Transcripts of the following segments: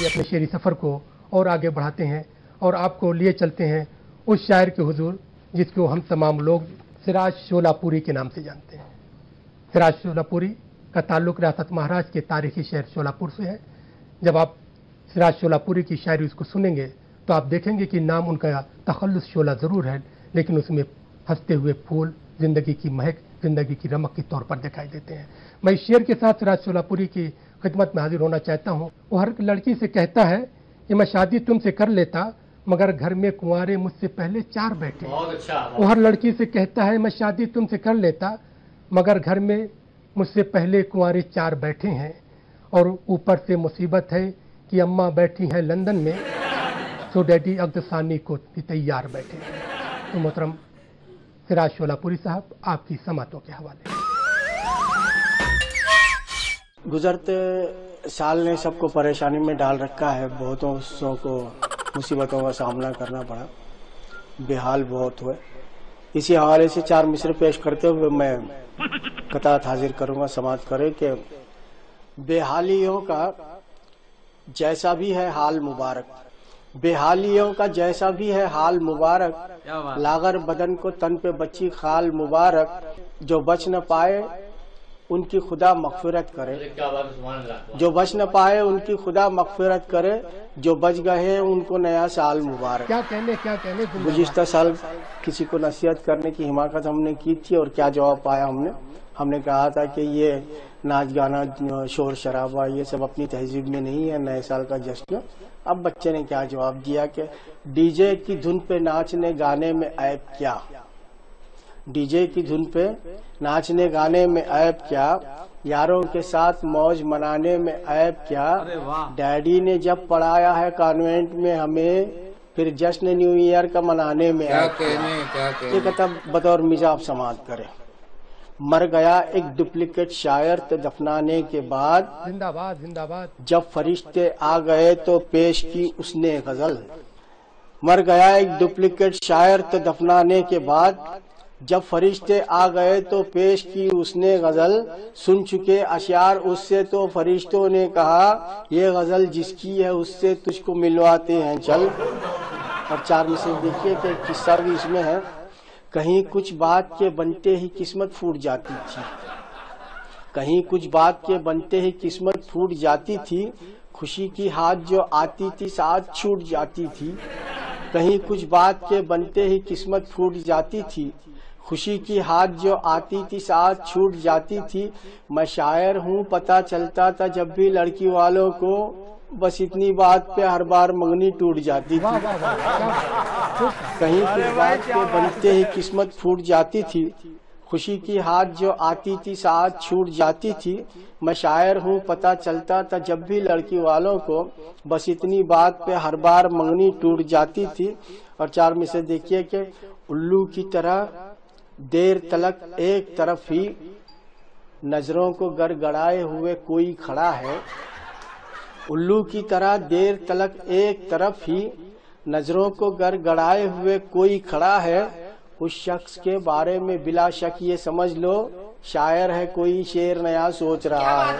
आइए अपने शेरी सफ़र को और आगे बढ़ाते हैं और आपको लिए चलते हैं उस शायर के हुजूर जिसको हम तमाम लोग सिराज शोलापुरी के नाम से जानते हैं। सिराज शोलापुरी का ताल्लुक़ रियासत महाराष्ट्र के तारीखी शहर शोलापुर से है। जब आप सिराज शोलापुरी की शायरी उसको सुनेंगे तो आप देखेंगे कि नाम उनका तखल्लुस शोला ज़रूर है, लेकिन उसमें हंसते हुए फूल, ज़िंदगी की महक, ज़िंदगी की रमक के तौर पर दिखाई देते हैं। मैं इस शेर के साथ सिराज शोलापुरी की खिदमत में हाजिर होना चाहता हूँ। वो हर लड़की से कहता है कि मैं शादी तुमसे कर लेता मगर घर में कुंवारे मुझसे पहले 4 बैठे। बहुत अच्छा। वो हर लड़की से कहता है मैं शादी तुमसे कर लेता मगर घर में मुझसे पहले कुंवारे 4 बैठे हैं, और ऊपर से मुसीबत है कि अम्मा बैठी हैं लंदन में, सो डैडी अगदसानी को तैयार बैठे हैं। तो मोहतरम सिराज शोलापुरी साहब, आपकी समातों के हवाले। गुजरते साल ने सबको परेशानी में डाल रखा है, बहुतों को मुसीबतों का सामना करना पड़ा, बेहाल बहुत हुए। इसी हवाले से 4 मिसरे पेश करते हुए मैं कतात हाजिर करूंगा। समात करे कि बेहालियों का जैसा भी है हाल मुबारक, बेहालियों का जैसा भी है हाल मुबारक, लागर बदन को तन पे बच्ची खाल मुबारक, जो बच न पाए उनकी खुदा मगफिरत करे, जो बच न पाए उनकी खुदा मगफिरत करे, जो बच गए उनको नया साल मुबारक। क्या कहने गुज़िश्ता साल किसी को नसीहत करने की हिमाकत हमने की थी और क्या जवाब पाया हमने कहा था कि ये नाच गाना शोर शराबा ये सब अपनी तहजीब में नहीं है, नए साल का जश्न। अब बच्चे ने क्या जवाब दिया कि डीजे की धुन पे नाचने गाने में ऐब क्या, डीजे की धुन पे नाचने गाने में ऐब क्या, यारों के साथ मौज मनाने में ऐब क्या, डैडी ने जब पढ़ाया है कॉन्वेंट में हमें, फिर जश्न न्यू ईयर का मनाने में ऐब क्या। ये कतब बतौर मिजाब समात करे। मर गया एक डुप्लीकेट शायर तो दफनाने के बाद, जिंदाबाद जिंदाबाद, जब फरिश्ते आ गए तो पेश की उसने गजल। मर गया एक डुप्लीकेट शायर तो दफनाने के बाद, जब फरिश्ते आ गए तो पेश की उसने गजल। सुन चुके अशार उससे तो फरिश्तों ने कहा, ये गजल जिसकी है उससे तुझको मिलवाते हैं चल। और 4 में से देखिए कि किस्सा भी इसमें है। कहीं कुछ बात के बनते ही किस्मत फूट जाती थी, कहीं कुछ बात के बनते ही किस्मत फूट जाती थी, खुशी की हाथ जो आती थी साथ छूट जाती थी। कहीं कुछ बात के बनते ही किस्मत फूट जाती थी, खुशी की हाथ जो आती थी साथ छूट जाती थी। मैं शायर हूँ पता चलता था जब भी लड़की वालों को, बस इतनी बात पे हर बार मंगनी टूट जाती थी। कहीं कुछ बात के बनते ही किस्मत फूट जाती थी, खुशी की हाथ जो आती थी साथ छूट जाती थी। मैं शायर हूँ पता चलता था जब भी लड़की वालों को, बस इतनी बात पे हर बार मंगनी टूट जाती थी। और 4 में से देखिए कि उल्लू की तरह देर तलक एक तरफ ही, नजरों को गड़गड़ाए हुए कोई खड़ा है। उल्लू की तरह देर तलक एक तरफ ही, नजरों को गड़गड़ाए हुए कोई खड़ा है। उस शख्स के बारे में बिला शक ये समझ लो, शायर है कोई शेर नया सोच रहा है।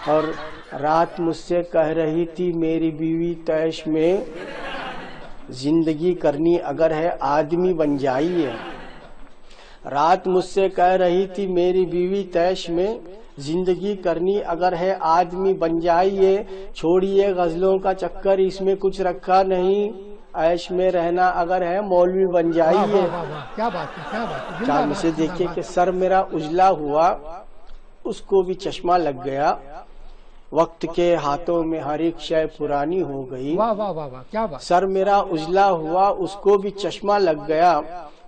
और रात मुझसे कह रही थी मेरी बीवी तैश में, जिंदगी करनी अगर है आदमी बन जाइए। रात मुझसे कह रही थी मेरी बीवी तैश में, जिंदगी करनी अगर है आदमी बन जाइए। छोड़िए गजलों का चक्कर इसमें कुछ रखा नहीं, ऐश में रहना अगर है मौलवी बन जाइए। क्या बात है। 4 में से देखिए कि सर मेरा उजला हुआ उसको भी चश्मा लग गया, वक्त के हाथों में हर एक शय पुरानी हो गई। वाह वाह वाह वाह, क्या बात। सर मेरा उजला हुआ उसको भी चश्मा लग गया,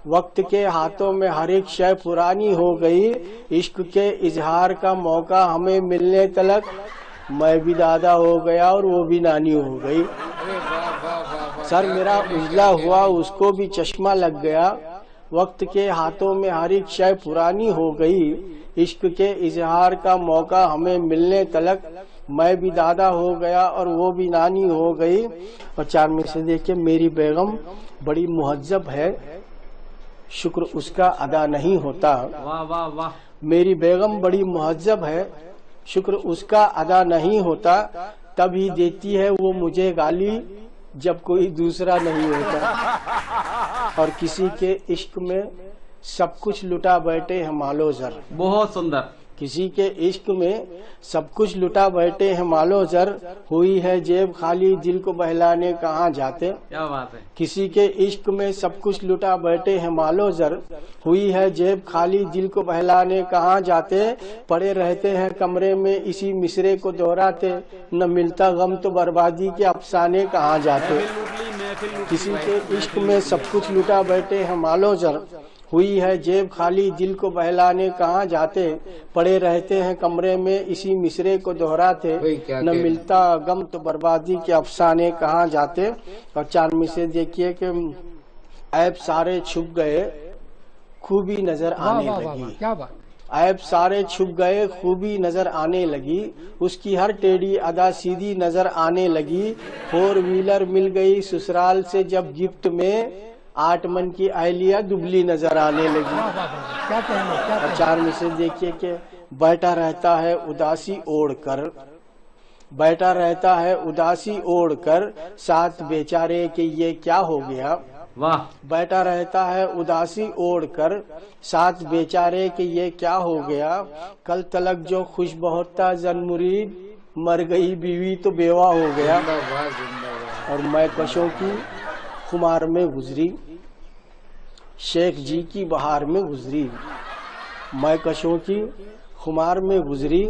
वक्त के हाथों में हर एक शय पुरानी हो गई। इश्क के इजहार का मौका हमें मिलने तलक, मैं भी दादा हो गया और वो भी नानी हो गई। सर मेरा उजला हुआ उसको भी चश्मा लग गया, वक्त के हाथों में हर एक शय पुरानी हो गई। इश्क के इजहार का मौका हमें मिलने तलक, मैं भी दादा हो गया और वो भी नानी हो गई। और 4 में से देखिए मेरी बेगम बड़ी मुहज्जब है, शुक्र उसका अदा नहीं होता। वाह वाह वाह। मेरी बेगम बड़ी मुहज्जब है, शुक्र उसका अदा नहीं होता। تبھی دیتی ہے وہ مجھے گالی جب کوئی دوسرا نہیں ہوتا. اور کسی کے عشق میں سب کچھ لٹا بیٹھے ہیں مال و زر. بہت سندر. کسی کے عشق میں سب کچھ لٹا بیٹھے ہیں مال و زر. ہوئی ہے جیب خالی دل کو بہلانے کہاں جاتے. کیا بات ہے. کسی کے عشق میں سب کچھ لٹا بیٹھے ہیں مال و زر. ہوئی ہے جیب خالی دل کو بہلانے کہاں جاتے. پڑے رہتے ہیں کمرے میں اسی مصرے کو دہراتے. نہ ملتا غم تو بربادی کے افسانے کہاں جاتے. کسی کے عشق میں سب کچھ لٹا بیٹھے ہیں مال و زر. ہوئی ہے جیب خالی دل کو بہلانے کہاں جاتے. پڑے رہتے ہیں کمرے میں اسی مصرے کو دہراتے. نہ ملتا غم تو بربادی کے افسانے کہاں جاتے. اور 4 مصرے دیکھیے کہ عیب سارے چھپ گئے خوبی نظر آنے لگی. کیا بات. عیب سارے چھپ گئے خوبی نظر آنے لگی. اس کی ہر ٹیڑھی ادا سیدھی نظر آنے لگی. 4 ویلر مل گئی سسرال سے جب گفٹ میں. 8 من کی اہلیہ دبلی نظر آنے لگی. کیا کہنا. 4 مصرے دیکھیے کہ بیٹھا رہتا ہے اداسی اوڑھ کر. بیٹھا رہتا ہے اداسی اوڑھ کر. ساتھ بیچارے کہ یہ کیا ہو گیا. واہ. بیٹھا رہتا ہے اداسی اوڑھ کر. ساتھ بیچارے کہ یہ کیا ہو گیا. کل تلک جو خوش بہت تھا زن مرید. مر گئی بیوی تو بیوہ ہو گیا. اور میں کشوں کی خمار میں گزری شیخ جی کی بہار میں گزری. میں کشوں کی خمار میں گزری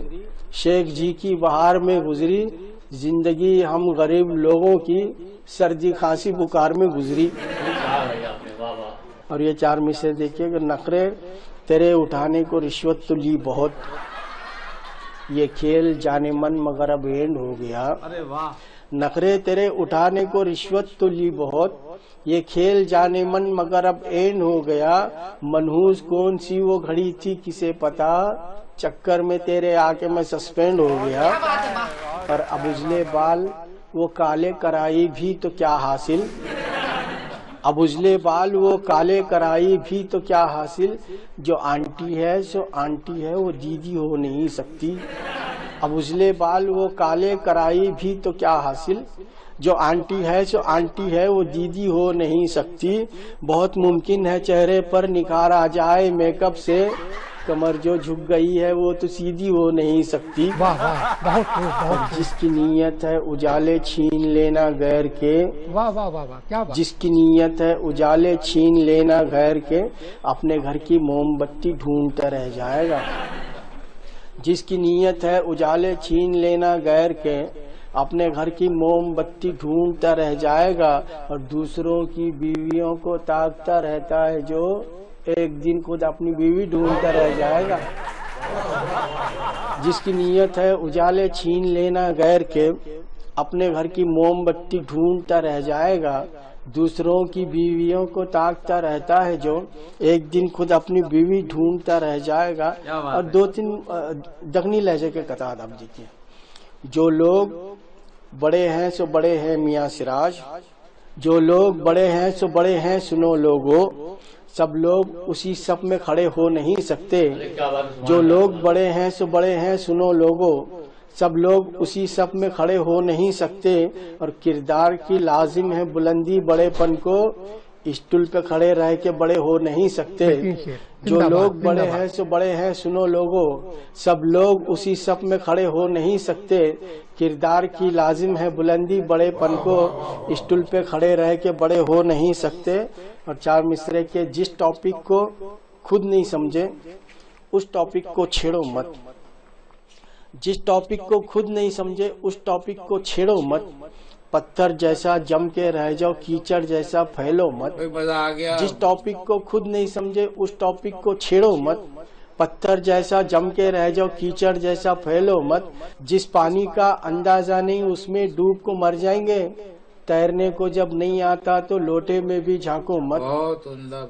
شیخ جی کی بہار میں گزری. زندگی ہم غریب لوگوں کی سردی کھانسی بخار میں گزری. اور یہ 4 مصرے دیکھیے کہ نخرے تیرے اٹھانے کو رشوت تو لی بہت. یہ کھیل جانے من مگر اب اینڈ ہو گیا. ارے واہ. نخرے تیرے اٹھانے کو رشوت تو لی بہت. یہ کھیل جانے من مگر اب اینڈ ہو گیا. منحوس کون سی وہ گھڑی تھی کسے پتا. چکر میں تیرے آ کے میں سسپینڈ ہو گیا. اور اب اجلے بال وہ کالے کرائی بھی تو کیا حاصل. اب اجلے بال وہ کالے کرائی بھی تو کیا حاصل. جو آنٹی ہے سو آنٹی ہے وہ دیدی ہو نہیں سکتی. اب اجلے بال وہ کالے کرائی بھی تو کیا حاصل. جو آنٹی ہے سو آنٹی ہے وہ دیدی ہو نہیں سکتی. بہت ممکن ہے چہرے پر نکھار آ جائے میک اپ سے. کمر جو جھک گئی ہے وہ تو سیدھی ہو نہیں سکتی. بہت. جس کی نیت ہے اجالے چھین لینا غیر کے. واہ واہ واہ واہ. کیا بات. جس کی نیت ہے اجالے چھین لینا غیر کے. اپنے گھر کی موم بتی ڈھونڈتا رہ جائے گا. جس کی نیت ہے اجالے چھین لینا غیر کے. اپنے گھر کی موم بتی ڈھونڈتا رہ جائے گا. اور دوسروں کی بیویوں کو تاکتا رہتا ہے جو ایک دن خود اپنی بیوی ڈھونڈتا رہ جائے گا. جس کی نیت ہے اجالے چھین لینا غیر کے. اپنے گھر کی موم بتی ڈھونڈتا رہ جائے گا. دوسروں کی بیویوں کو تاکتا رہتا ہے جو ایک دن خود اپنی بیوی ڈھونڈتا رہ جائے گا. اور 2-3 دکنی لہجے کے قطعات آپ دیکھیے. جو لوگ بڑے ہیں سو بڑے ہیں میاں سراج. جو لوگ بڑے ہیں سو بڑے ہیں سنو لوگو. سب لوگ اسی صف میں کھڑے ہو نہیں سکتے. جو لوگ بڑے ہیں سو بڑے ہیں سنو لوگو. سب لوگ اسی صف میں کھڑے ہو نہیں سکتے. اور کردار کی لازم ہے بلندی بڑے پن کو. اسٹول پہ کھڑے رہ کے بڑے ہو نہیں سکتے. جو لوگ بڑے ہیں سو بڑے ہیں سنو لوگو. سب لوگ اسی صف میں کھڑے ہو نہیں سکتے. کردار کی لازم ہے بلندی بڑے پن کو. اسٹول پہ کھڑے رہ کے بڑے ہو نہیں سکتے. اور 4 مصرے کے جس ٹاپک کو خود نہیں سمجھے اس ٹاپک کو چھیڑو مت. جس ٹاپک کو خود نہیں سمجھے اس ٹاپک کو چھیڑو مت. پتھر جیسا جم کے رہ جاؤ کیچڑ جیسا پھیلو مت. جس ٹاپک کو خود نہیں سمجھے اس ٹاپک کو چھیڑو مت. پتھر جیسا جم کے رہ جاؤ کیچڑ جیسا پھیلو مت. جس پانی کا اندازہ نہیں اس میں ڈوب کو مر جائیں گے. تیرنے کو جب نہیں آتا تو لوٹے میں بھی جھانکو مت.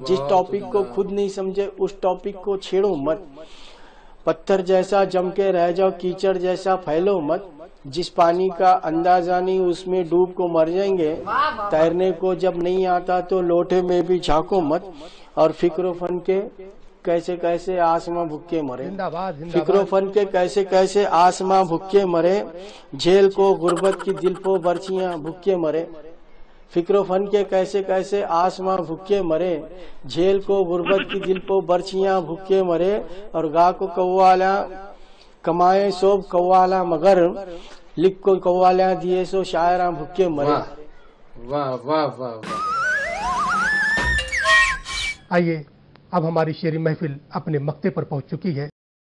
جس ٹاپک کو خود نہیں سمجھے اس ٹاپک کو چھیڑو مت. پتھر جیسا جم کے رہ جاؤ کیچڑ جیسا پھیلو مت. جس پانی کا اندازہ نہیں اس میں ڈوب کو مر جائیں گے. تیرنے کو جب نہیں آتا تو لوٹے میں بھی جھانکو مت. اور فکر و فن کے कैसे कैसे आसमां भुक्के मरे, जिंदाबाद फिक्रो जिंदाबाद। फन के कैसे कैसे आसमां भुक्के मरे, झेल को गुर्बत की दिल पो बर्चियां भुक्के मरे। फिक्रो फन के कैसे कैसे आसमां भुक्के मरे, झेल को गुर्बत की दिल पो बर्चियां भुक्के मरे। और गा को कव्वाला कमाए सोब कव्वाला मगर, लिख को कव्वाला दिए सो शायरा भुक्के मरे। वाह वाह वाह वाह। आइए अब हमारी शेरी महफिल अपने मक्ते पर पहुंच चुकी है।